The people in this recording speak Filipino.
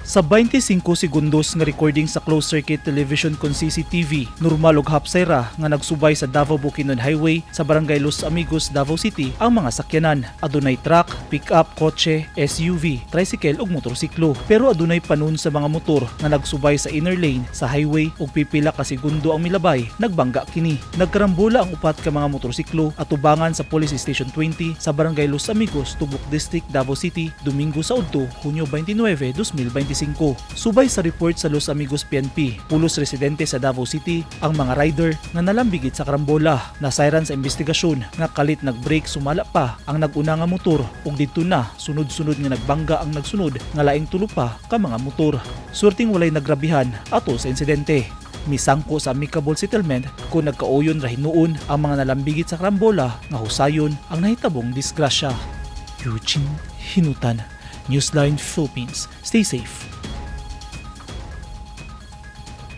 Sa 25 segundos nga recording sa closed circuit television kon CCTV, normal ug hapsayra nga nagsubay sa Davao Bukidnon Highway sa Barangay Los Amigos, Davao City ang mga sakyanan. Adunay truck, pick-up, kotse, SUV, tricycle ug motorsiklo. Pero adunay panun sa mga motor nga nagsubay sa inner lane sa highway ug pipila ka segundo ang milabay, nagbangga kini. Nagkarambola ang upat ka mga motorsiklo at tubangan sa Police Station 20 sa Barangay Los Amigos, Tubok District, Davao City, Domingo sa Udto, Hunyo 29, 2025. Subay sa report sa Los Amigos PNP, pulos residente sa Davao City ang mga rider nga nalambigit sa karambola. Nasayran sa investigasyon nga kalit nag-brake sumala pa ang nag-una nga motor ug didto na sunod-sunod nga nagbangga ang nagsunod nga laing tulo pa ka mga motor. Swerting walay nagrabihan atol sa insidente. Misangko sa amicable settlement kung nagkauyon ra hinuon ang mga nalambigit sa karambola nga husayon ang nahitabong disgrasya. Eugene Hinutan, Newsline Philippines. Stay safe.